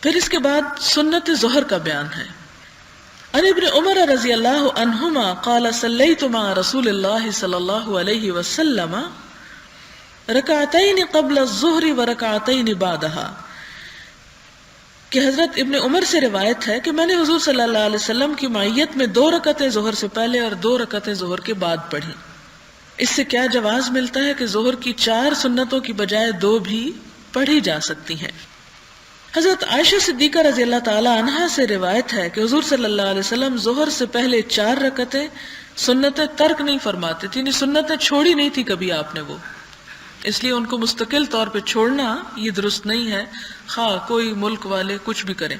پھر اس کے بعد سنت ظہر کا بیان ہے۔ عن ابن عمر رضی اللہ عنہما قال صلیت مع رسول اللہ صلی اللہ علیہ وسلم رکعتین قبل الظہر ورکعتین بعدها، کہ حضرت ابن عمر سے روایت ہے کہ میں نے حضور صلی اللہ علیہ وسلم کی معیت میں 2 رکعتیں ظہر سے پہلے اور 2 رکعتیں ظہر کے بعد پڑھی۔ اس سے کیا جواز ملتا ہے کہ ظہر کی 4 سنتوں کی بجائے 2 بھی پڑھی جا سکتی ہیں۔ حضرت عائشہ صدیقہ رضی اللہ تعالی عنہا سے روایت ہے کہ حضور صلی اللہ علیہ وسلم ظہر سے پہلے 4 رکعتیں سنتیں ترک نہیں فرماتے تھے، یعنی سنتیں چھوڑی نہیں تھی کبھی آپ نے، وہ اس لیے ان کو مستقل طور پہ چھوڑنا یہ درست نہیں ہے، خواہ کوئی ملک والے کچھ بھی کریں۔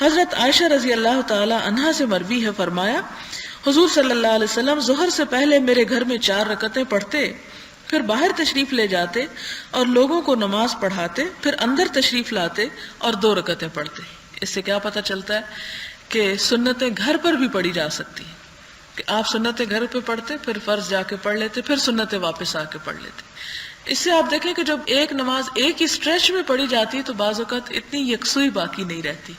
حضرت عائشہ رضی اللہ تعالی عنہا سے مروی ہے، فرمایا حضور صلی اللہ علیہ وسلم ظہر سے پہلے میرے گھر میں 4 رکعتیں پڑھتے، پھر باہر تشریف لے جاتے اور لوگوں کو نماز پڑھاتے، پھر اندر تشریف لاتے اور 2 رکعتیں پڑھتے۔ اس سے کیا پتہ چلتا ہے کہ سنتیں گھر پر بھی پڑھی جا سکتی ہیں، کہ آپ سنتیں گھر پہ پڑھتے، پھر فرض جا کے پڑھ لیتے، پھر سنتیں واپس آ کے پڑھ لیتے۔ اس سے آپ دیکھیں کہ جب ایک نماز ایک ہی اسٹریچ میں پڑھی جاتی ہے تو بعض اوقات اتنی یکسوئی باقی نہیں رہتی،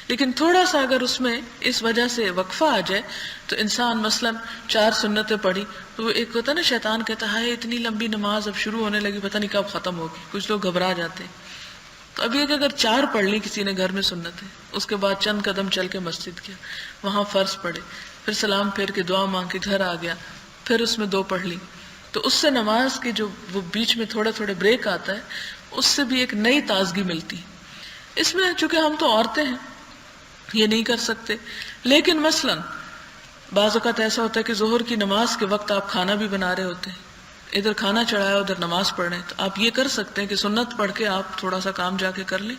لیکن تھوڑا سا اگر اس میں اس وجہ سے وقفہ آ جائے تو انسان مثلاً 4 سنتیں پڑھی تو وہ ایک ہوتا ہے نا، شیطان کہتا ہے اتنی لمبی نماز اب شروع ہونے لگی، پتہ نہیں کب ختم ہوگی، کچھ لوگ گھبرا جاتے ہیں۔ تو اب یہ کہ اگر 4 پڑھ لی کسی نے گھر میں سنتیں، اس کے بعد چند قدم چل کے مسجد گیا، وہاں فرض پڑھے، پھر سلام پھیر کے دعا مانگ کے گھر آ گیا، پھر اس میں 2 پڑھ لی، تو اس سے نماز کی جو وہ بیچ میں تھوڑے تھوڑے بریک آتا ہے، اس سے بھی ایک نئی تازگی ملتی۔ اس میں چونکہ ہم تو عورتیں ہیں یہ نہیں کر سکتے، لیکن مثلاً بعض اوقات ایسا ہوتا ہے کہ ظہر کی نماز کے وقت آپ کھانا بھی بنا رہے ہوتے ہیں، ادھر کھانا چڑھایا ادھر نماز پڑھ رہے ہیں، تو آپ یہ کر سکتے ہیں کہ سنت پڑھ کے آپ تھوڑا سا کام جا کے کر لیں،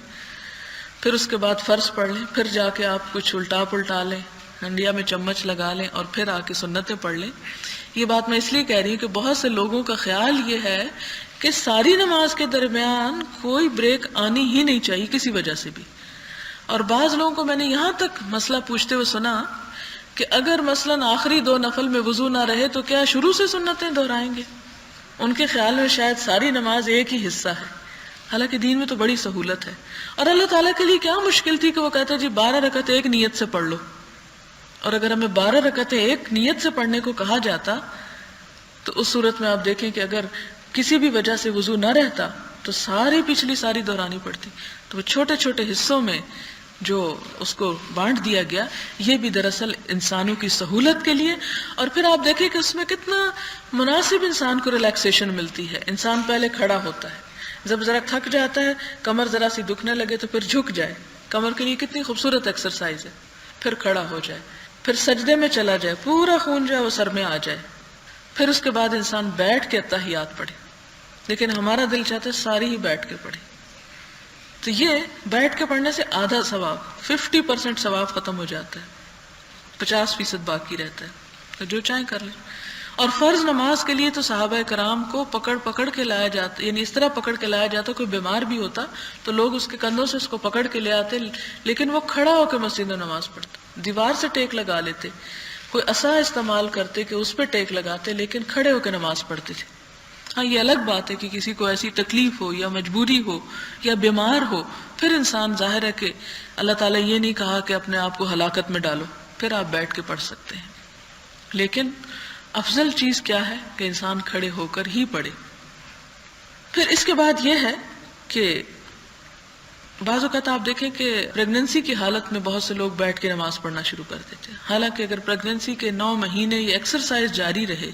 پھر اس کے بعد فرض پڑھ لیں، پھر جا کے آپ کچھ الٹا پلٹا لیں، ہنڈیا میں چمچ لگا لیں اور پھر آ کے سنتیں پڑھ لیں۔ یہ بات میں اس لیے کہہ رہی ہوں کہ بہت سے لوگوں کا خیال یہ ہے کہ ساری نماز کے درمیان کوئی بریک آنی ہی نہیں چاہیے کسی وجہ سے بھی، اور بعض لوگوں کو میں نے یہاں تک مسئلہ پوچھتے ہوئے سنا کہ اگر مثلاً آخری 2 نفل میں وضو نہ رہے تو کیا شروع سے سنتیں دہرائیں گے؟ ان کے خیال میں شاید ساری نماز ایک ہی حصہ ہے، حالانکہ دین میں تو بڑی سہولت ہے، اور اللہ تعالیٰ کے لیے کیا مشکل تھی کہ وہ کہتا جی 12 رکعتیں ایک نیت سے پڑھ لو، اور اگر ہمیں 12 رکعتیں ایک نیت سے پڑھنے کو کہا جاتا تو اس صورت میں آپ دیکھیں کہ اگر کسی بھی وجہ سے وضو نہ رہتا تو پچھلی ساری دہرانی پڑتی، تو وہ چھوٹے چھوٹے حصوں میں جو اس کو بانٹ دیا گیا، یہ بھی دراصل انسانوں کی سہولت کے لیے، اور پھر آپ دیکھیں کہ اس میں کتنا مناسب انسان کو ریلیکسیشن ملتی ہے۔ انسان پہلے کھڑا ہوتا ہے، جب ذرا تھک جاتا ہے، کمر ذرا سی دکھنے لگے تو پھر جھک جائے، کمر کے لیے کتنی خوبصورت ایکسرسائز ہے، پھر کھڑا ہو جائے، پھر سجدے میں چلا جائے، پورا خون جو ہے وہ سر میں آ جائے، پھر اس کے بعد انسان بیٹھ کے اتحیات پڑھے، لیکن ہمارا دل چاہتا ہے ساری ہی بیٹھ کے پڑھے، تو یہ بیٹھ کے پڑھنے سے آدھا ثواب 50% ثواب ختم ہو جاتا ہے، 50% باقی رہتا ہے، تو جو چاہیں کر لیں۔ اور فرض نماز کے لیے تو صحابہ کرام کو پکڑ کے لایا جاتا، یعنی اس طرح پکڑ کے لایا جاتا، کوئی بیمار بھی ہوتا تو لوگ اس کے کندھوں سے اس کو پکڑ کے لے آتے، لیکن وہ کھڑا ہو کے مسجد میں نماز پڑھتا، دیوار سے ٹیک لگا لیتے، کوئی عصا استعمال کرتے کہ اس پہ ٹیک لگاتے، لیکن کھڑے ہو کے نماز پڑھتے تھے۔ ہاں یہ الگ بات ہے کہ کسی کو ایسی تکلیف ہو یا مجبوری ہو یا بیمار ہو، پھر انسان ظاہر ہے کہ اللہ تعالیٰ یہ نہیں کہا کہ اپنے آپ کو ہلاکت میں ڈالو، پھر آپ بیٹھ کے پڑھ سکتے ہیں، لیکن افضل چیز کیا ہے کہ انسان کھڑے ہو کر ہی پڑھے۔ پھر اس کے بعد یہ ہے کہ بعض اوقات آپ دیکھیں کہ پریگننسی کی حالت میں بہت سے لوگ بیٹھ کے نماز پڑھنا شروع کر دیتے ہیں، حالانکہ اگر پریگننسی کے 9 مہینے یہ ایکسرسائز جاری رہے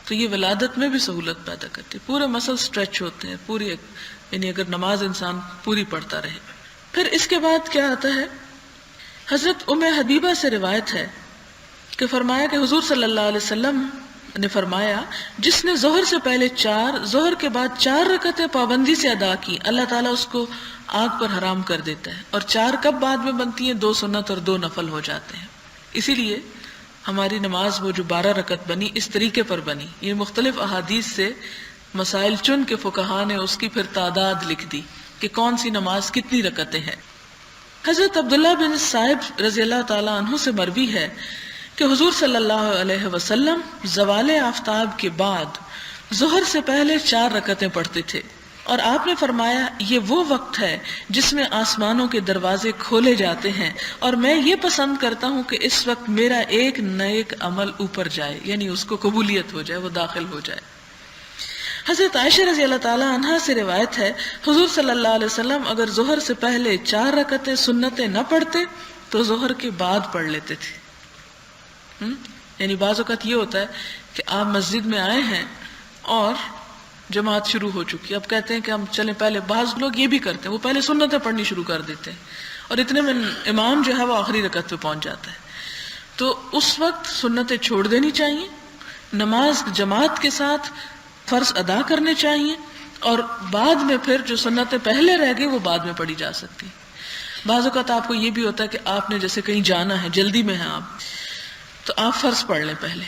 تو یہ ولادت میں بھی سہولت پیدا کرتی ہے، پورے مسل سٹریچ ہوتے ہیں، یعنی اگر نماز انسان پوری پڑھتا رہے۔ پھر اس کے بعد کیا آتا ہے، حضرت ام حبیبہ سے روایت ہے کہ فرمایا کہ حضور صلی اللہ علیہ وسلم نے فرمایا جس نے ظہر سے پہلے 4 ظہر کے بعد 4 رکعتیں پابندی سے ادا کی، اللہ تعالیٰ اس کو آگ پر حرام کر دیتا ہے، اور 4 کب بعد میں بنتی ہیں؟ 2 سنت اور 2 نفل ہو جاتے ہیں۔ اسی لیے ہماری نماز وہ جو 12 رکعت بنی اس طریقے پر بنی، یہ مختلف احادیث سے مسائل چن کے فقہا نے اس کی پھر تعداد لکھ دی کہ کون سی نماز کتنی رکعتیں ہیں۔ حضرت عبداللہ بن صائب رضی اللہ تعالیٰ عنہ سے مروی ہے کہ حضور صلی اللہ علیہ وسلم زوال آفتاب کے بعد ظہر سے پہلے 4 رکعتیں پڑھتے تھے، اور آپ نے فرمایا یہ وہ وقت ہے جس میں آسمانوں کے دروازے کھولے جاتے ہیں اور میں یہ پسند کرتا ہوں کہ اس وقت میرا ایک نیک عمل اوپر جائے، یعنی اس کو قبولیت ہو جائے، وہ داخل ہو جائے۔ حضرت عائشہ رضی اللہ تعالی عنہا سے روایت ہے حضور صلی اللہ علیہ وسلم اگر ظہر سے پہلے 4 رکعتیں سنتیں نہ پڑھتے تو ظہر کے بعد پڑھ لیتے تھے۔ یعنی بعض اوقات یہ ہوتا ہے کہ آپ مسجد میں آئے ہیں اور جماعت شروع ہو چکی، اب کہتے ہیں کہ ہم چلیں پہلے، بعض لوگ یہ بھی کرتے ہیں وہ پہلے سنتیں پڑھنی شروع کر دیتے ہیں اور اتنے میں امام جو ہے وہ آخری رکعت پہ پہنچ جاتا ہے، تو اس وقت سنتیں چھوڑ دینی چاہیے، نماز جماعت کے ساتھ فرض ادا کرنے چاہیے، اور بعد میں پھر جو سنتیں پہلے رہ گئی وہ بعد میں پڑھی جا سکتی۔ بعض اوقات آپ کو یہ بھی ہوتا ہے کہ آپ نے جیسے کہیں جانا ہے، جلدی میں ہیں آپ، تو آپ فرض پڑھ لیں پہلے،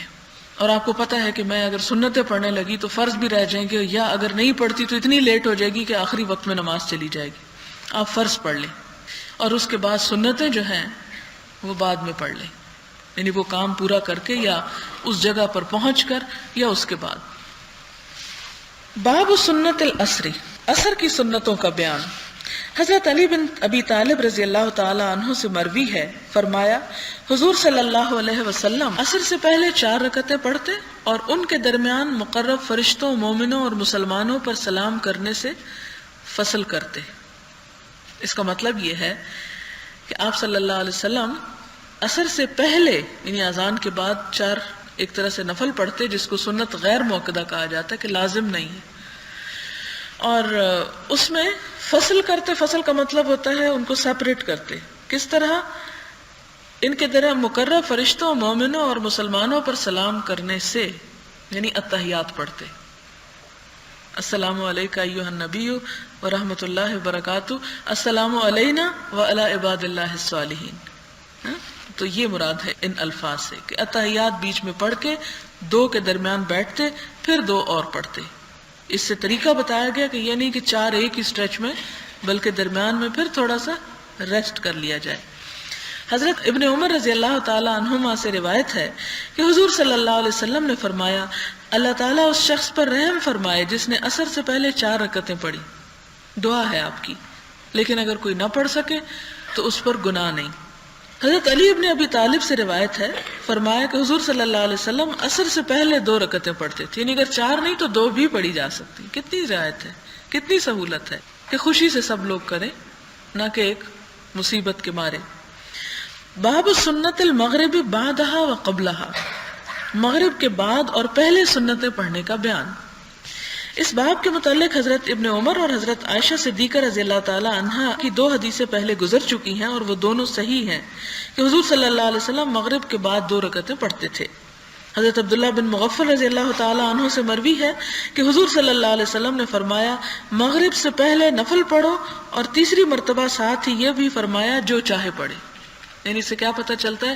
اور آپ کو پتا ہے کہ میں اگر سنتیں پڑھنے لگی تو فرض بھی رہ جائیں گے، یا اگر نہیں پڑھتی تو اتنی لیٹ ہو جائے گی کہ آخری وقت میں نماز چلی جائے گی، آپ فرض پڑھ لیں اور اس کے بعد سنتیں جو ہیں وہ بعد میں پڑھ لیں، یعنی وہ کام پورا کر کے یا اس جگہ پر پہنچ کر یا اس کے بعد۔ باب سنت العصر، عصر کی سنتوں کا بیان۔ حضرت علی بن ابی طالب رضی اللہ تعالی عنہ سے مروی ہے، فرمایا حضور صلی اللہ علیہ وسلم عصر سے پہلے 4 رکعتیں پڑھتے اور ان کے درمیان مقرب فرشتوں، مومنوں اور مسلمانوں پر سلام کرنے سے فصل کرتے۔ اس کا مطلب یہ ہے کہ آپ صلی اللہ علیہ وسلم عصر سے پہلے یعنی اذان کے بعد 4 ایک طرح سے نفل پڑھتے، جس کو سنت غیر موقدہ کہا جاتا ہے کہ لازم نہیں ہے، اور اس میں فصل کرتے۔ فصل کا مطلب ہوتا ہے ان کو سیپریٹ کرتے۔ کس طرح؟ ان کے درمیان مقرب فرشتوں، مومنوں اور مسلمانوں پر سلام کرنے سے، یعنی التحیات پڑھتے، السلام علیکہ ایھا النبی ورحمۃ اللہ وبرکاتہ، السلام علینا وعلی عباد اللہ الصالحین۔ تو یہ مراد ہے ان الفاظ سے کہ التحیات بیچ میں پڑھ کے 2 کے درمیان بیٹھتے، پھر 2 اور پڑھتے۔ اس سے طریقہ بتایا گیا کہ یہ نہیں کہ 4 ایک ہی سٹریچ میں، بلکہ درمیان میں پھر تھوڑا سا ریسٹ کر لیا جائے۔ حضرت ابن عمر رضی اللہ تعالی عنہما سے روایت ہے کہ حضور صلی اللہ علیہ وسلم نے فرمایا اللہ تعالیٰ اس شخص پر رحم فرمائے جس نے عصر سے پہلے 4 رکعتیں پڑھی۔ دعا ہے آپ کی، لیکن اگر کوئی نہ پڑھ سکے تو اس پر گناہ نہیں۔ حضرت علی ابن ابی طالب سے روایت ہے، فرمایا کہ حضور صلی اللہ علیہ وسلم عصر سے پہلے 2 رکعتیں پڑھتے تھے، یعنی اگر 4 نہیں تو 2 بھی پڑھی جا سکتی۔ کتنی رعایت ہے، کتنی سہولت ہے کہ خوشی سے سب لوگ کریں، نہ کہ ایک مصیبت کے مارے۔ باب سنت المغرب بعدہا و قبلہا، مغرب کے بعد اور پہلے سنتیں پڑھنے کا بیان۔ اس باب کے متعلق حضرت ابن عمر اور حضرت عائشہ صدیقہ رضی اللہ تعالی عنہا کی 2 حدیثیں پہلے گزر چکی ہیں، اور وہ دونوں صحیح ہیں کہ حضور صلی اللہ علیہ وسلم مغرب کے بعد 2 رکعتیں پڑھتے تھے۔ حضرت عبداللہ بن مغفل رضی اللہ تعالی عنہ سے مروی ہے کہ حضور صلی اللہ علیہ وسلم نے فرمایا مغرب سے پہلے نفل پڑھو، اور تیسری مرتبہ ساتھ ہی یہ بھی فرمایا جو چاہے پڑھے۔ یعنی اس سے کیا پتہ چلتا ہے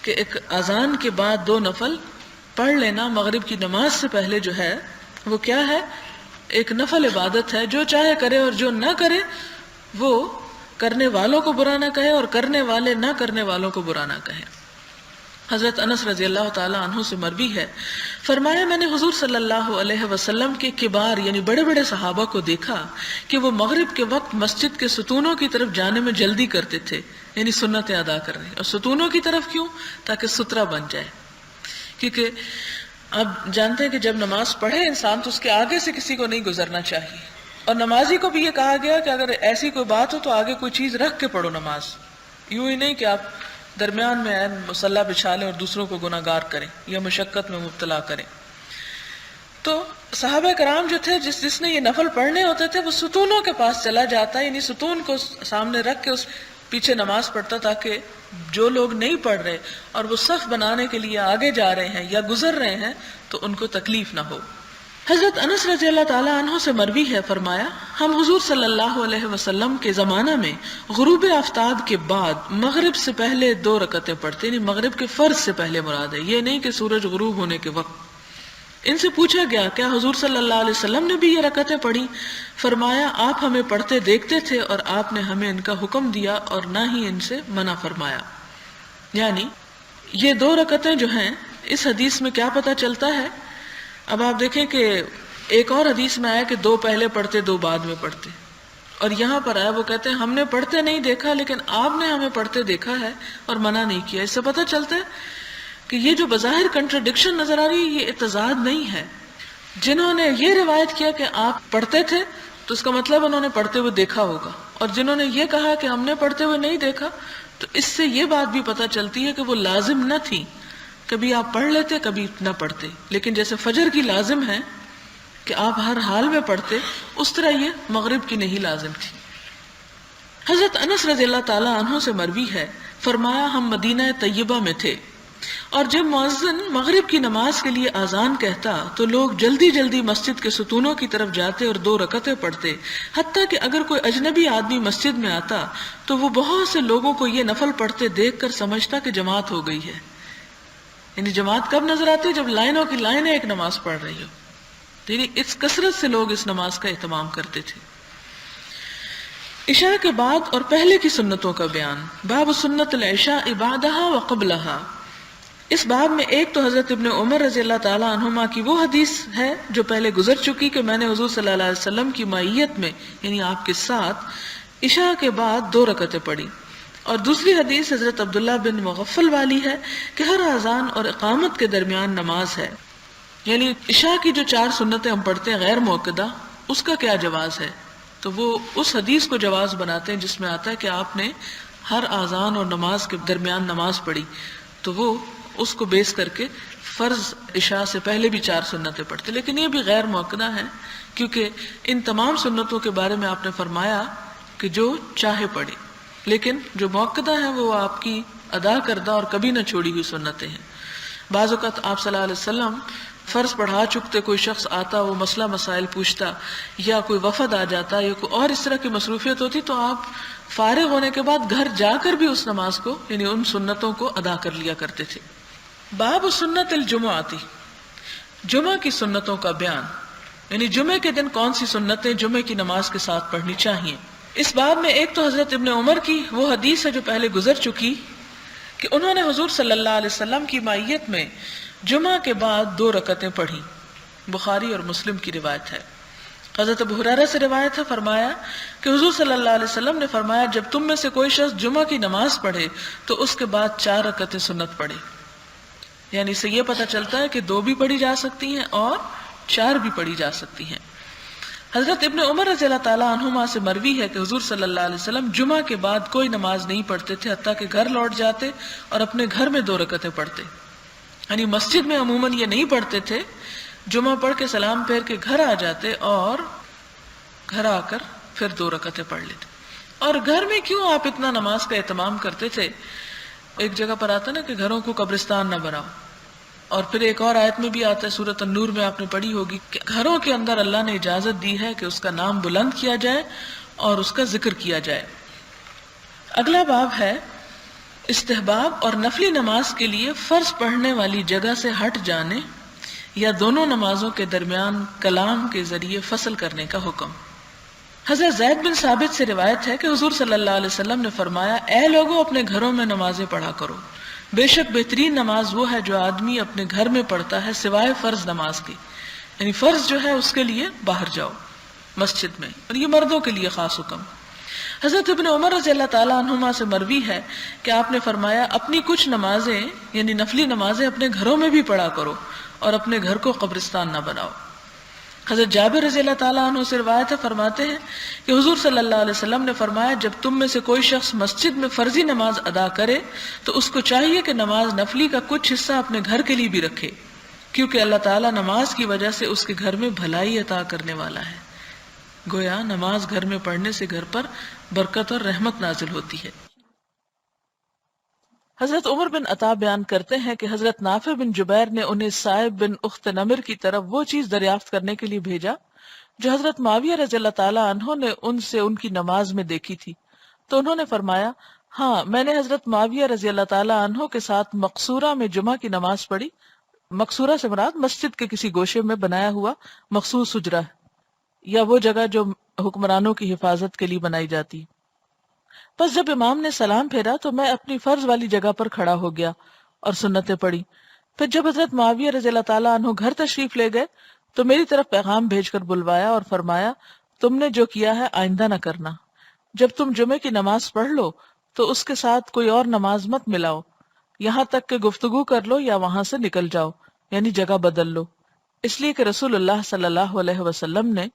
کہ ایک اذان کے بعد 2 نفل پڑھ لینا مغرب کی نماز سے پہلے جو ہے وہ کیا ہے، ایک نفل عبادت ہے، جو چاہے کرے اور جو نہ کرے وہ کرنے والوں کو برا نہ کہے اور کرنے والے نہ کرنے والوں کو برا نہ کہے۔ حضرت انس رضی اللہ تعالی عنہ سے مروی ہے، فرمایا میں نے حضور صلی اللہ علیہ وسلم کے کبار یعنی بڑے بڑے صحابہ کو دیکھا کہ وہ مغرب کے وقت مسجد کے ستونوں کی طرف جانے میں جلدی کرتے تھے، یعنی سنتیں ادا کر رہے ہیں۔ اور ستونوں کی طرف کیوں؟ تاکہ سترہ بن جائے، کیونکہ اب جانتے ہیں کہ جب نماز پڑھے انسان تو اس کے آگے سے کسی کو نہیں گزرنا چاہیے، اور نمازی کو بھی یہ کہا گیا کہ اگر ایسی کوئی بات ہو تو آگے کوئی چیز رکھ کے پڑھو نماز، یوں ہی نہیں کہ آپ درمیان میں مصلی بچھا لیں اور دوسروں کو گناہ گار کریں یا مشقت میں مبتلا کریں۔ تو صحابہ کرام جو تھے جس نے یہ نفل پڑھنے ہوتے تھے وہ ستونوں کے پاس چلا جاتا، یعنی ستون کو سامنے رکھ کے اس پیچھے نماز پڑھتا، تاکہ جو لوگ نہیں پڑھ رہے اور وہ صف بنانے کے لیے آگے جا رہے ہیں یا گزر رہے ہیں تو ان کو تکلیف نہ ہو۔ حضرت انس رضی اللہ تعالی عنہ سے مروی ہے، فرمایا ہم حضور صلی اللہ علیہ وسلم کے زمانہ میں غروب آفتاب کے بعد مغرب سے پہلے 2 رکعتیں پڑھتے، یعنی مغرب کے فرض سے پہلے مراد ہے، یہ نہیں کہ سورج غروب ہونے کے وقت۔ ان سے پوچھا گیا کیا حضور صلی اللہ علیہ وسلم نے بھی یہ رکعتیں پڑھی؟ فرمایا آپ ہمیں پڑھتے دیکھتے تھے اور آپ نے ہمیں ان کا حکم دیا اور نہ ہی ان سے منع فرمایا۔ یعنی یہ 2 رکعتیں جو ہیں، اس حدیث میں کیا پتہ چلتا ہے؟ اب آپ دیکھیں کہ ایک اور حدیث میں آیا کہ 2 پہلے پڑھتے 2 بعد میں پڑھتے، اور یہاں پر آیا وہ کہتے ہیں ہم نے پڑھتے نہیں دیکھا لیکن آپ نے ہمیں پڑھتے دیکھا ہے اور منع نہیں کیا۔ اس سے پتہ چلتا ہے کہ یہ جو بظاہر کنٹرڈکشن نظر آ رہی ہے یہ اتضاد نہیں ہے۔ جنہوں نے یہ روایت کیا کہ آپ پڑھتے تھے تو اس کا مطلب انہوں نے پڑھتے ہوئے دیکھا ہوگا، اور جنہوں نے یہ کہا کہ ہم نے پڑھتے ہوئے نہیں دیکھا تو اس سے یہ بات بھی پتہ چلتی ہے کہ وہ لازم نہ تھی، کبھی آپ پڑھ لیتے کبھی نہ پڑھتے، لیکن جیسے فجر کی لازم ہے کہ آپ ہر حال میں پڑھتے، اس طرح یہ مغرب کی نہیں لازم تھی۔ حضرت انس رضی اللہ تعالیٰ عنہ سے مروی ہے، فرمایا ہم مدینہ طیبہ میں تھے اور جب مؤذن مغرب کی نماز کے لیے اذان کہتا تو لوگ جلدی جلدی مسجد کے ستونوں کی طرف جاتے اور 2 رکعتیں پڑھتے، حتیٰ کہ اگر کوئی اجنبی آدمی مسجد میں آتا تو وہ بہت سے لوگوں کو یہ نفل پڑھتے دیکھ کر سمجھتا کہ جماعت ہو گئی ہے۔ یعنی جماعت کب نظر آتی ہے؟ جب لائنوں کی لائنیں ایک نماز پڑھ رہی ہو، یعنی اس کثرت سے لوگ اس نماز کا اہتمام کرتے تھے۔ عشاء کے بعد اور پہلے کی سنتوں کا بیان، باب سنت العشاء بعدها وقبلها۔ اس باب میں ایک تو حضرت ابن عمر رضی اللہ تعالی عنہما کی وہ حدیث ہے جو پہلے گزر چکی کہ میں نے حضور صلی اللہ علیہ وسلم کی معیت میں یعنی آپ کے ساتھ عشاء کے بعد 2 رکعتیں پڑھی، اور دوسری حدیث حضرت عبداللہ بن مغفل والی ہے کہ ہر اذان اور اقامت کے درمیان نماز ہے، یعنی عشاء کی جو 4 سنتیں ہم پڑھتے ہیں غیر موقدہ، اس کا کیا جواز ہے؟ تو وہ اس حدیث کو جواز بناتے ہیں جس میں آتا ہے کہ آپ نے ہر اذان اور نماز کے درمیان نماز پڑھی، تو وہ اس کو بیس کر کے فرض عشاء سے پہلے بھی 4 سنتیں پڑھتے، لیکن یہ بھی غیر موقدہ ہیں کیونکہ ان تمام سنتوں کے بارے میں آپ نے فرمایا کہ جو چاہے پڑھے، لیکن جو موقدہ ہیں وہ آپ کی ادا کردہ اور کبھی نہ چھوڑی ہوئی سنتیں ہیں۔ بعض اوقات آپ صلی اللہ علیہ وسلم فرض پڑھا چکتے، کوئی شخص آتا وہ مسئلہ مسائل پوچھتا یا کوئی وفد آ جاتا یا کوئی اور اس طرح کی مصروفیت ہوتی تو آپ فارغ ہونے کے بعد گھر جا کر بھی اس نماز کو یعنی ان سنتوں کو ادا کر لیا کرتے تھے۔ باب سنت الجمعاتی، جمعہ کی سنتوں کا بیان، یعنی جمعے کے دن کون سی سنتیں جمعے کی نماز کے ساتھ پڑھنی چاہیے۔ اس باب میں ایک تو حضرت ابن عمر کی وہ حدیث ہے جو پہلے گزر چکی کہ انہوں نے حضور صلی اللہ علیہ وسلم کی معیت میں جمعہ کے بعد 2 رکعتیں پڑھی، بخاری اور مسلم کی روایت ہے۔ حضرت ابو ہریرہ سے روایت ہے، فرمایا کہ حضور صلی اللہ علیہ وسلم نے فرمایا جب تم میں سے کوئی شخص جمعہ کی نماز پڑھے تو اس کے بعد 4 رکعتیں سنت پڑھے، یعنی اس سے یہ پتہ چلتا ہے کہ 2 بھی پڑھی جا سکتی ہیں اور 4 بھی پڑھی جا سکتی ہیں۔ حضرت ابن عمر رضی اللہ تعالیٰ عنہما سے مروی ہے کہ حضور صلی اللہ علیہ وسلم جمعہ کے بعد کوئی نماز نہیں پڑھتے تھے حتیٰ کہ گھر لوٹ جاتے اور اپنے گھر میں 2 رکعتیں پڑھتے، یعنی مسجد میں عموماً یہ نہیں پڑھتے تھے، جمعہ پڑھ کے سلام پھیر کے گھر آ جاتے اور گھر آ کر پھر 2 رکعتیں پڑھ لیتے۔ اور گھر میں کیوں آپ اتنا نماز کا اہتمام کرتے تھے؟ ایک جگہ پر آتا نا کہ گھروں کو قبرستان نہ بناؤ، اور پھر ایک اور آیت میں بھی آتا ہے سورۃ النور میں آپ نے پڑھی ہوگی کہ گھروں کے اندر اللہ نے اجازت دی ہے کہ اس کا نام بلند کیا جائے اور اس کا ذکر کیا جائے۔ اگلا باب ہے استحباب اور نفلی نماز کے لیے فرض پڑھنے والی جگہ سے ہٹ جانے یا دونوں نمازوں کے درمیان کلام کے ذریعے فصل کرنے کا حکم۔ حضرت زید بن ثابت سے روایت ہے کہ حضور صلی اللہ علیہ وسلم نے فرمایا اے لوگوں اپنے گھروں میں نمازیں پڑھا کرو، بے شک بہترین نماز وہ ہے جو آدمی اپنے گھر میں پڑھتا ہے سوائے فرض نماز کی، یعنی فرض جو ہے اس کے لیے باہر جاؤ مسجد میں، اور یہ مردوں کے لیے خاص حکم۔ حضرت ابن عمر رضی اللہ تعالیٰ عنہما سے مروی ہے کہ آپ نے فرمایا اپنی کچھ نمازیں یعنی نفلی نمازیں اپنے گھروں میں بھی پڑھا کرو اور اپنے گھر کو قبرستان نہ بناؤ۔ حضرت جابر رضی اللہ تعالیٰ عنہ سے روایت ہے، فرماتے ہیں کہ حضور صلی اللہ علیہ وسلم نے فرمایا جب تم میں سے کوئی شخص مسجد میں فرضی نماز ادا کرے تو اس کو چاہیے کہ نماز نفلی کا کچھ حصہ اپنے گھر کے لیے بھی رکھے، کیونکہ اللہ تعالیٰ نماز کی وجہ سے اس کے گھر میں بھلائی عطا کرنے والا ہے۔ گویا نماز گھر میں پڑھنے سے گھر پر برکت اور رحمت نازل ہوتی ہے۔ حضرت عمر بن عطا بیان کرتے ہیں کہ حضرت نافع بن جبیر نے انہیں صائب بن اخت نمر کی طرف وہ چیز دریافت کرنے کے لیے بھیجا جو حضرت معاویہ رضی اللہ تعالیٰ عنہ نے ان سے ان کی نماز میں دیکھی تھی، تو انہوں نے فرمایا ہاں میں نے حضرت معاویہ رضی اللہ تعالیٰ عنہ کے ساتھ مقصورہ میں جمعہ کی نماز پڑھی۔ مقصورہ سے مراد مسجد کے کسی گوشے میں بنایا ہوا مخصوص حجرہ ہے یا وہ جگہ جو حکمرانوں کی حفاظت کے لیے بنائی جاتی۔ بس جب امام نے سلام پھیرا تو میں اپنی فرض والی جگہ پر کھڑا ہو گیا اور سنتیں پڑھی۔ پھر جب حضرت معاویہ رضی اللہ تعالیٰ عنہ گھر تشریف لے گئے تو میری طرف پیغام بھیج کر بلوایا اور فرمایا تم نے جو کیا ہے آئندہ نہ کرنا، جب تم جمعے کی نماز پڑھ لو تو اس کے ساتھ کوئی اور نماز مت ملاؤ، یہاں تک کہ گفتگو کر لو یا وہاں سے نکل جاؤ، یعنی جگہ بدل لو، اس لیے کہ رسول اللہ صلی اللہ علیہ وسلم نے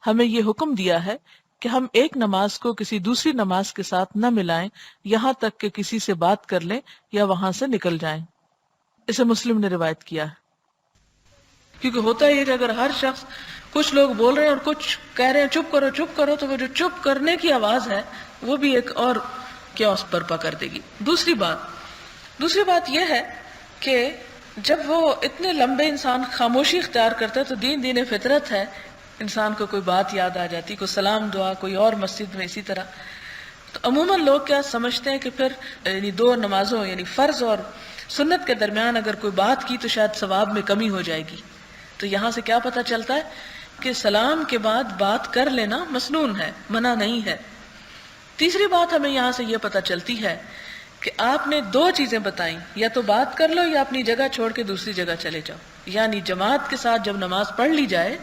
ہمیں یہ حکم دیا ہے کہ ہم ایک نماز کو کسی دوسری نماز کے ساتھ نہ ملائیں یہاں تک کہ کسی سے بات کر لیں یا وہاں سے نکل جائیں۔ اسے مسلم نے روایت کیا ہے۔ کیونکہ ہوتا یہ کہ اگر ہر شخص، کچھ لوگ بول رہے ہیں اور کچھ کہہ رہے ہیں چپ کرو چپ کرو، تو وہ جو چپ کرنے کی آواز ہے وہ بھی ایک اور کیوس برپا کر دے گی۔ دوسری بات یہ ہے کہ جب وہ اتنے لمبے انسان خاموشی اختیار کرتا ہے تو دین فطرت ہے، انسان کو کوئی بات یاد آ جاتی، کوئی سلام دعا، کوئی اور مسجد میں اسی طرح۔ تو عموماً لوگ کیا سمجھتے ہیں کہ پھر یعنی دو نمازوں یعنی فرض اور سنت کے درمیان اگر کوئی بات کی تو شاید ثواب میں کمی ہو جائے گی۔ تو یہاں سے کیا پتہ چلتا ہے کہ سلام کے بعد بات کر لینا مسنون ہے، منع نہیں ہے۔ تیسری بات ہمیں یہاں سے یہ پتہ چلتی ہے کہ آپ نے دو چیزیں بتائیں، یا تو بات کر لو یا اپنی جگہ چھوڑ کے دوسری جگہ چلے جاؤ، یعنی جماعت کے ساتھ جب نماز پڑھ لی جائے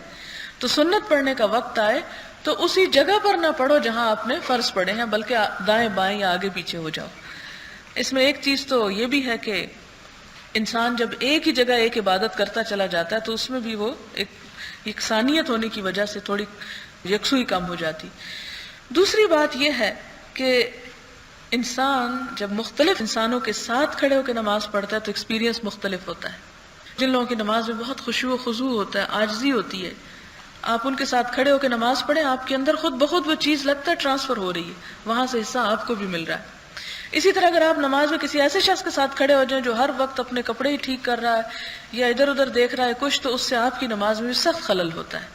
تو سنت پڑھنے کا وقت آئے تو اسی جگہ پر نہ پڑھو جہاں آپ نے فرض پڑھے ہیں، بلکہ دائیں بائیں یا آگے پیچھے ہو جاؤ۔ اس میں ایک چیز تو یہ بھی ہے کہ انسان جب ایک ہی جگہ ایک عبادت کرتا چلا جاتا ہے تو اس میں بھی وہ ایک یکسانیت ہونے کی وجہ سے تھوڑی یکسوئی کم ہو جاتی۔ دوسری بات یہ ہے کہ انسان جب مختلف انسانوں کے ساتھ کھڑے ہو کے نماز پڑھتا ہے تو ایکسپیرینس مختلف ہوتا ہے۔ جن لوگوں کی نماز میں بہت خشوع و خضوع ہوتا ہے، عاجزی ہوتی ہے، آپ ان کے ساتھ کھڑے ہو کے نماز پڑھیں، آپ کے اندر خود بخود وہ چیز لگتا ہے ٹرانسفر ہو رہی ہے، وہاں سے حصہ آپ کو بھی مل رہا ہے۔ اسی طرح اگر آپ نماز میں کسی ایسے شخص کے ساتھ کھڑے ہو جائیں جو ہر وقت اپنے کپڑے ہی ٹھیک کر رہا ہے یا ادھر ادھر دیکھ رہا ہے کچھ، تو اس سے آپ کی نماز میں بھی سخت خلل ہوتا ہے۔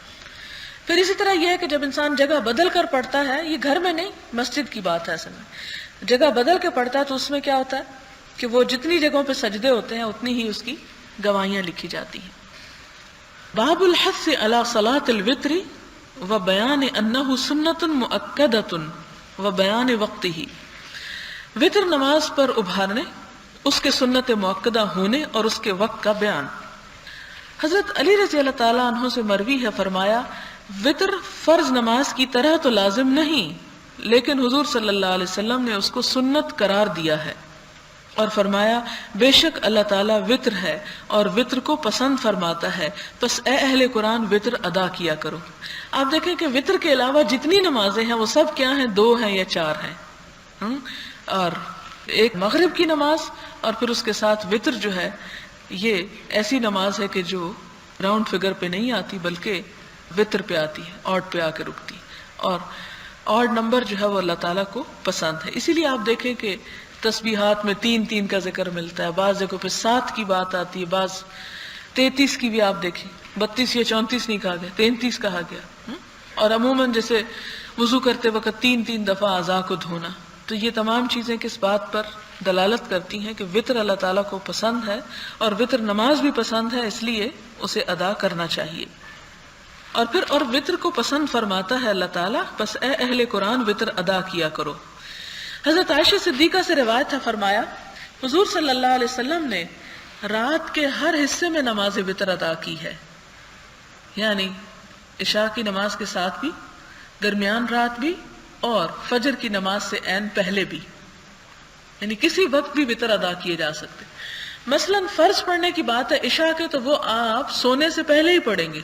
پھر اسی طرح یہ ہے کہ جب انسان جگہ بدل کر پڑھتا ہے، یہ گھر میں نہیں، مسجد کی بات ہے اصل میں، جگہ بدل کے پڑھتا ہے تو اس میں کیا ہوتا ہے کہ وہ جتنی جگہوں پہ سجدے ہوتے ہیں اتنی ہی اس کی گواہیاں لکھی جاتی ہیں۔ باب الحث علی صلاۃ الوتر وبیان انہ سنۃ مؤکدۃ وبیان وقتہ، وطر نماز پر ابھارنے، اس کے سنت مؤکدہ ہونے اور اس کے وقت کا بیان۔ حضرت علی رضی اللہ تعالیٰ عنہ سے مروی ہے، فرمایا وطر فرض نماز کی طرح تو لازم نہیں، لیکن حضور صلی اللہ علیہ وسلم نے اس کو سنت قرار دیا ہے، اور فرمایا بے شک اللہ تعالیٰ وطر ہے اور وطر کو پسند فرماتا ہے، پس اے اہل قرآن وطر ادا کیا کرو۔ آپ دیکھیں کہ وطر کے علاوہ جتنی نمازیں ہیں وہ سب کیا ہیں، دو ہیں یا چار ہیں، اور ایک مغرب کی نماز اور پھر اس کے ساتھ وطر جو ہے یہ ایسی نماز ہے کہ جو راؤنڈ فگر پہ نہیں آتی بلکہ وطر پہ آتی ہے، آڈ پہ آ کے رکتی، اور آڈ نمبر جو ہے وہ اللہ تعالیٰ کو پسند ہے۔ اسی لیے آپ دیکھیں کہ تسبیحات میں 3 کا ذکر ملتا ہے، بعض جگہوں پہ 7 کی بات آتی ہے، بعض 33 کی بھی آپ دیکھیں، 32 یا 34 نہیں کہا گیا، 33 کہا گیا، اور عموماً جیسے وضو کرتے وقت 3 دفعہ اعضاء کو دھونا۔ تو یہ تمام چیزیں کس بات پر دلالت کرتی ہیں کہ وطر اللہ تعالیٰ کو پسند ہے اور وطر نماز بھی پسند ہے، اس لیے اسے ادا کرنا چاہیے۔ اور پھر اور وطر کو پسند فرماتا ہے اللہ تعالیٰ، پس اے اہل قرآن وطر ادا کیا کرو۔ حضرت عائشہ صدیقہ سے روایت ہے، فرمایا حضور صلی اللہ علیہ وسلم نے رات کے ہر حصے میں نماز وطر ادا کی ہے، یعنی عشاء کی نماز کے ساتھ بھی، درمیان رات بھی، اور فجر کی نماز سے عین پہلے بھی، یعنی کسی وقت بھی وطر ادا کیے جا سکتے۔ مثلا فرض پڑھنے کی بات ہے عشاء کے، تو وہ آپ سونے سے پہلے ہی پڑھیں گے،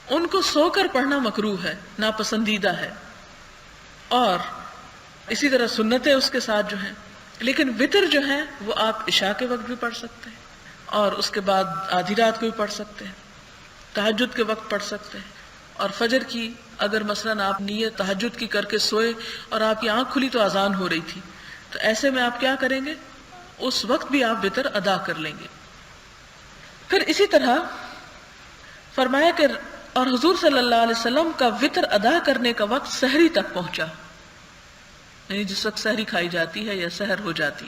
ان کو سو کر پڑھنا مکروہ ہے، ناپسندیدہ ہے، اور اسی طرح سنتیں اس کے ساتھ جو ہیں، لیکن وطر جو ہے وہ آپ عشاء کے وقت بھی پڑھ سکتے ہیں، اور اس کے بعد آدھی رات کو بھی پڑھ سکتے ہیں، تہجد کے وقت پڑھ سکتے ہیں، اور فجر کی اگر مثلاً آپ نیت تہجد کی کر کے سوئے اور آپ کی آنکھ کھلی تو اذان ہو رہی تھی، تو ایسے میں آپ کیا کریں گے، اس وقت بھی آپ وطر ادا کر لیں گے۔ پھر اسی طرح فرمایا کہ اور حضور صلی اللہ علیہ وسلم کا وطر ادا کرنے کا وقت سحری تک پہنچا، یعنی جس وقت سحری کھائی جاتی ہے یا سحر ہو جاتی۔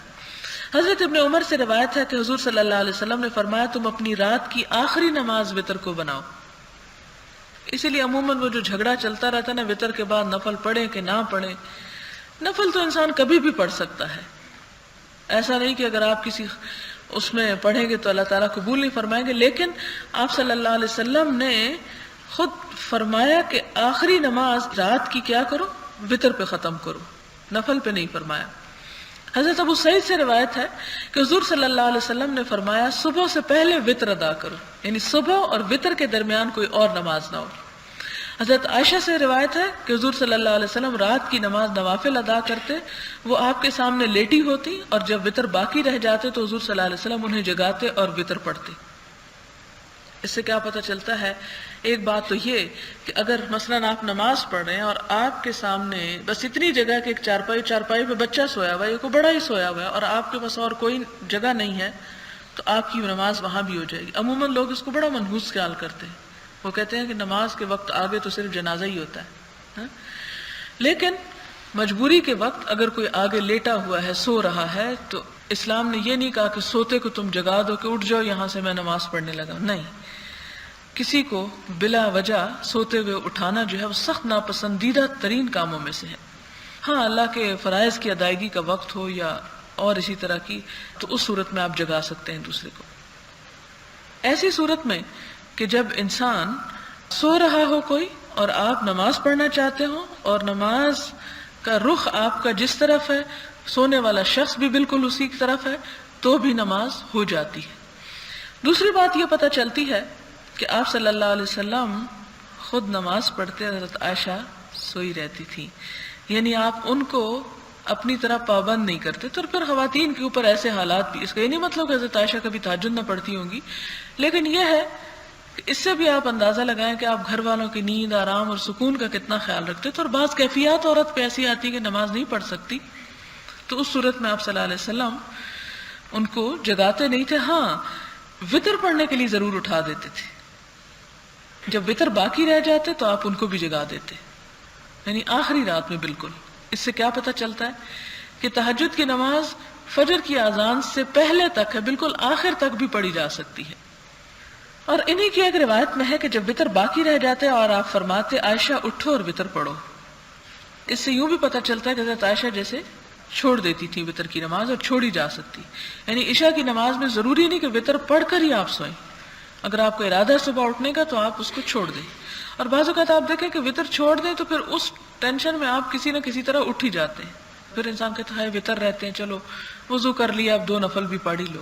حضرت ابن عمر سے روایت ہے کہ حضور صلی اللہ علیہ وسلم نے فرمایا تم اپنی رات کی آخری نماز وطر کو بناؤ۔ اسی لیے عموماً وہ جو جھگڑا چلتا رہتا ہے نا وطر کے بعد نفل پڑھیں کہ نہ پڑھیں، نفل تو انسان کبھی بھی پڑھ سکتا ہے، ایسا نہیں کہ اگر آپ کسی اس میں پڑھیں گے تو اللہ تعالیٰ قبول نہیں فرمائیں گے. لیکن آپ صلی اللہ علیہ وسلم نے خود فرمایا کہ آخری نماز رات کی کیا کرو؟ وتر پہ ختم کرو، نفل پہ نہیں فرمایا. حضرت ابو سعید سے روایت ہے کہ حضور صلی اللہ علیہ وسلم نے فرمایا صبح سے پہلے وتر ادا کرو، یعنی صبح اور وتر کے درمیان کوئی اور نماز نہ ہو. حضرت عائشہ سے روایت ہے کہ حضور صلی اللہ علیہ وسلم رات کی نماز نوافل ادا کرتے، وہ آپ کے سامنے لیٹی ہوتی اور جب وتر باقی رہ جاتے تو حضور صلی اللہ علیہ وسلم انہیں جگاتے اور وتر پڑھتے. اس سے کیا پتہ چلتا ہے؟ ایک بات تو یہ کہ اگر مثلاً آپ نماز پڑھ رہے ہیں اور آپ کے سامنے بس اتنی جگہ کہ ایک چارپائی پہ بچہ سویا ہوا ہے یا کوئی بڑا ہی سویا ہوا ہے اور آپ کے پاس اور کوئی جگہ نہیں ہے تو آپ کی نماز وہاں بھی ہو جائے گی. عموماً لوگ اس کو بڑا منحوس خیال کرتے ہیں، وہ کہتے ہیں کہ نماز کے وقت آگے تو صرف جنازہ ہی ہوتا ہے. لیکن مجبوری کے وقت اگر کوئی آگے لیٹا ہوا ہے، سو رہا ہے، تو اسلام نے یہ نہیں کہا کہ سوتے کو تم جگا دو کہ اٹھ جاؤ یہاں سے میں نماز پڑھنے لگا. نہیں، کسی کو بلا وجہ سوتے ہوئے اٹھانا جو ہے وہ سخت ناپسندیدہ ترین کاموں میں سے ہے. ہاں، اللہ کے فرائض کی ادائیگی کا وقت ہو یا اور اسی طرح کی، تو اس صورت میں آپ جگا سکتے ہیں دوسرے کو. ایسی صورت میں کہ جب انسان سو رہا ہو کوئی اور آپ نماز پڑھنا چاہتے ہو اور نماز کا رخ آپ کا جس طرف ہے، سونے والا شخص بھی بالکل اسی کی طرف ہے، تو بھی نماز ہو جاتی ہے. دوسری بات یہ پتہ چلتی ہے کہ آپ صلی اللہ علیہ وسلم خود نماز پڑھتے، حضرت عائشہ سوئی رہتی تھی، یعنی آپ ان کو اپنی طرح پابند نہیں کرتے. تو پھر خواتین کے اوپر ایسے حالات بھی، اس کا یہ نہیں مطلب کہ حضرت عائشہ کبھی تہجد نہ پڑھتی ہوں گی، لیکن یہ ہے کہ اس سے بھی آپ اندازہ لگائیں کہ آپ گھر والوں کی نیند، آرام اور سکون کا کتنا خیال رکھتے. تو اور بعض کیفیات عورت پہ ایسی آتی کہ نماز نہیں پڑھ سکتی، تو اس صورت میں آپ صلی اللہ علیہ وسلم ان کو جگاتے نہیں تھے. ہاں، وتر پڑھنے کے لیے ضرور اٹھا دیتے تھے. جب وتر باقی رہ جاتے تو آپ ان کو بھی جگا دیتے، یعنی آخری رات میں بالکل. اس سے کیا پتہ چلتا ہے کہ تہجد کی نماز فجر کی اذان سے پہلے تک ہے، بالکل آخر تک بھی پڑھی جا سکتی ہے. اور انہی کی ایک روایت میں ہے کہ جب وتر باقی رہ جاتے اور آپ فرماتے عائشہ اٹھو اور وتر پڑھو. اس سے یوں بھی پتہ چلتا ہے کہ حضرت عائشہ جیسے چھوڑ دیتی تھی وتر کی نماز، اور چھوڑی جا سکتی، یعنی عشاء کی نماز میں ضروری نہیں کہ وتر پڑھ کر ہی آپ سوئیں. اگر آپ کو ارادہ ہے صبح اٹھنے کا تو آپ اس کو چھوڑ دیں. اور بعض اوقات آپ دیکھیں کہ وتر چھوڑ دیں تو پھر اس ٹینشن میں آپ کسی نہ کسی طرح اٹھ ہی جاتے ہیں. پھر انسان کہتا ہے وتر رہتے ہیں، چلو وضو کر لیا، اب 2 نفل بھی پڑھ ہی لو.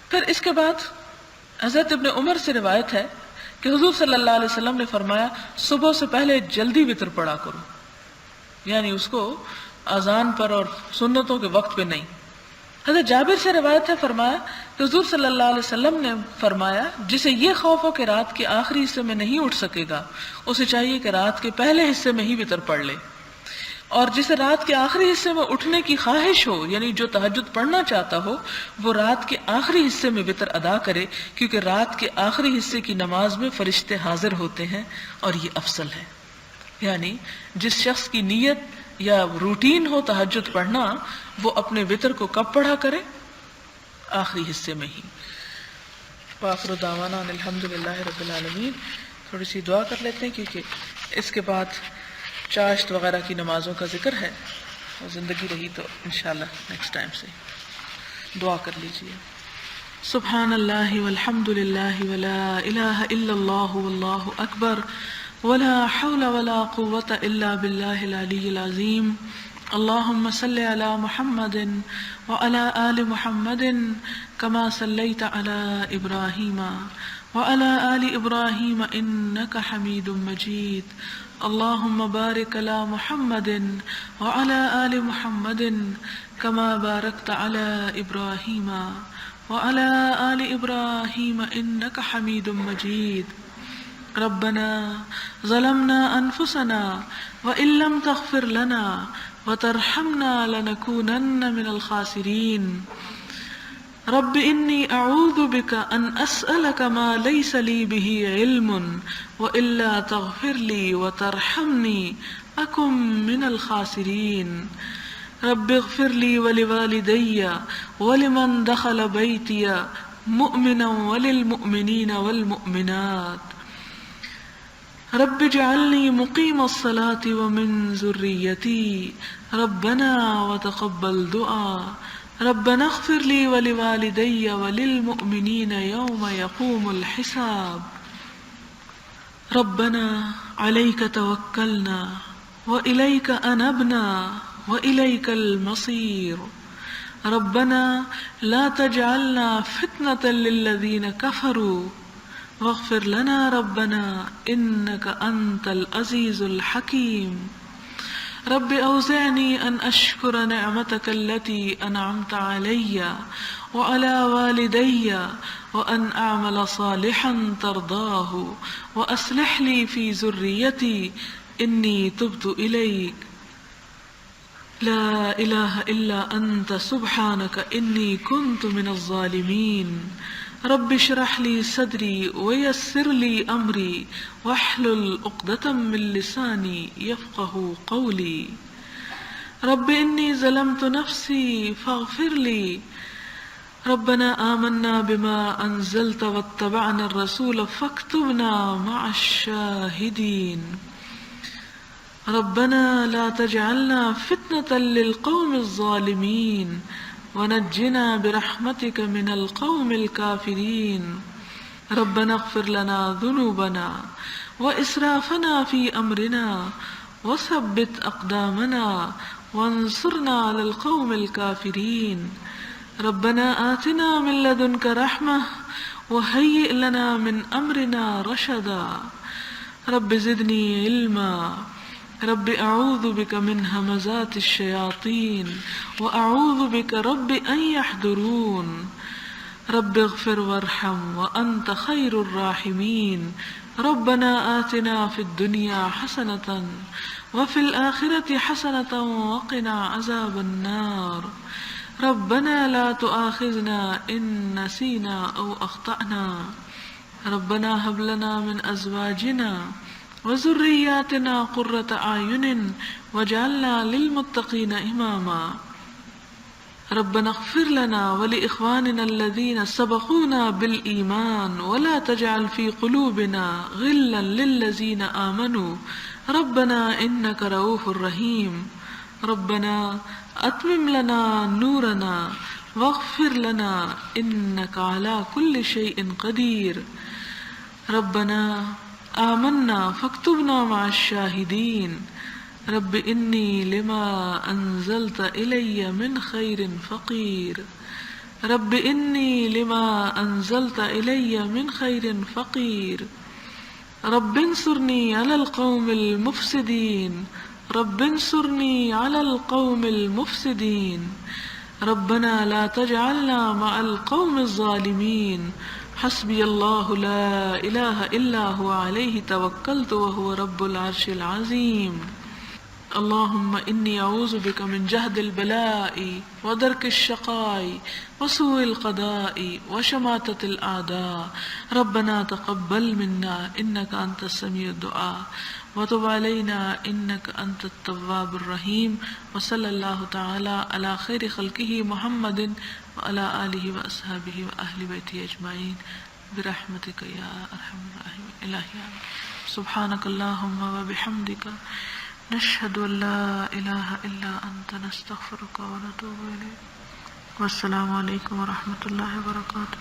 پھر اس کے بعد حضرت ابن عمر سے روایت ہے کہ حضور صلی اللہ علیہ وسلم نے فرمایا صبح سے پہلے جلدی وتر پڑھا کرو، یعنی اس کو اذان پر اور سنتوں کے وقت پہ نہیں. حضرت جابر سے روایت ہے، فرمایا کہ حضور صلی اللہ علیہ وسلم نے فرمایا جسے یہ خوف ہو کہ رات کے آخری حصے میں نہیں اٹھ سکے گا، اسے چاہیے کہ رات کے پہلے حصے میں ہی وتر پڑھ لے. اور جسے رات کے آخری حصے میں اٹھنے کی خواہش ہو، یعنی جو تہجد پڑھنا چاہتا ہو، وہ رات کے آخری حصے میں وتر ادا کرے، کیونکہ رات کے آخری حصے کی نماز میں فرشتے حاضر ہوتے ہیں اور یہ افضل ہے. یعنی جس شخص کی نیت یا روٹین ہو تہجد پڑھنا، وہ اپنے وتر کو کب پڑھا کرے؟ آخری حصے میں ہی. وآخر دعوانا ان الحمدللہ رب العالمین. تھوڑی سی دعا کر لیتے ہیں کیونکہ اس کے بعد چاشت وغیرہ کی نمازوں کا ذکر ہے، اور زندگی رہی تو انشاءاللہ نیکسٹ ٹائم سے دعا کر لیجیے. سبحان اللہ والحمد للہ ولا الہ الا اللہ واللہ اکبر ولا حول ولا قوة الا باللہ العلی العظیم. اللہم صلی علی محمد وعلی آل محمد کما صلیت علی ابراہیم وعلی آل ابراہیم انک حمید مجید. اللہم بارک علی محمد وعلی آل محمد کما بارکت علی ابراہیم وعلی آل ابراہیم انک حمید مجید. ربنا ظلمنا انفسنا وان لم تغفر لنا وترحمنا لنكونن من الخاسرین. رب انی اعوذ بک ان اسألک ما لیس لی به علم والا تغفر لی وترحمنی اکن من الخاسرین. رب اغفر لی ولوالدی ولمن دخل بیتی مؤمنا وللمؤمنین والمؤمنات. رب اجعلنی مقیم الصلاة ومن ذریتی ربنا وتقبل دعا. ربنا اغفر لي ولوالدي وللمؤمنين يوم يقوم الحساب ربنا عليك توكلنا وإليك أنبنا وإليك المصير ربنا لا تجعلنا فتنة للذين كفروا واغفر لنا ربنا إنك أنت العزيز الحكيم رب أوزعني أن أشكر نعمتك التي أنعمت علي وعلى والدي وأن أعمل صالحا ترضاه وأصلح لي في ذريتي إني تبت إليك لا إله إلا أنت سبحانك إني كنت من الظالمين رب اشرح لي صدري ويسر لي أمري واحلل عقدة من لساني يفقه قولي رب إني ظلمت نفسي فاغفر لي ربنا آمنا بما أنزلت واتبعنا الرسول فاكتبنا مع الشاهدين ربنا لا تجعلنا فتنة للقوم الظالمين ونجنا برحمتك من القوم الكافرين ربنا اغفر لنا ذنوبنا وإسرافنا في أمرنا وثبت أقدامنا وانصرنا على القوم الكافرين ربنا آتنا من لدنك رحمة وهيئ لنا من أمرنا رشدا رب زدني علما رب أعوذ بك من همزات الشياطين وأعوذ بك رب أن يحضرون رب اغفر وارحم وأنت خير الراحمين ربنا آتنا في الدنيا حسنة وفي الآخرة حسنة وقنا عذاب النار ربنا لا تؤاخذنا إن نسينا أو أخطأنا ربنا هب لنا من أزواجنا وذرياتنا قرة أعين واجعلنا للمتقين إماما ربنا اغفر لنا ولإخواننا الذين سبقونا بالإيمان ولا تجعل في قلوبنا غلا للذين آمنوا ربنا إنك رؤوف رحيم ربنا أتمم لنا نورنا واغفر لنا إنك على كل شيء قدير ربنا آمنا فاكتبنا مع الشاهدين رب إني لما أنزلت إلي من خير فقير رب إني لما أنزلت إلي من خير فقير رب انصرني على القوم المفسدين رب انصرني على القوم المفسدين ربنا لا تجعلنا مع القوم الظالمين حسبي الله لا إله إلا هو عليه توكلت وهو رب العرش العظيم اللهم إني أعوذ بك من جهد البلاء ودرك الشقاء وسوء القضاء وشماتة الأعداء ربنا تقبل منا إنك أنت السميع الدعاء وتب علينا إنك أنت التواب الرحيم وصلى الله تعالى على خير خلقه محمد وعلى آله وأصحابه وأهل بيته أجمعين برحمتك يا أرحم الراحمين إلهي سبحانك اللهم وبحمدك نشهد أن لا إله إلا أنت نستغفرك ونتوب إليك والسلام عليكم ورحمة الله وبركاته.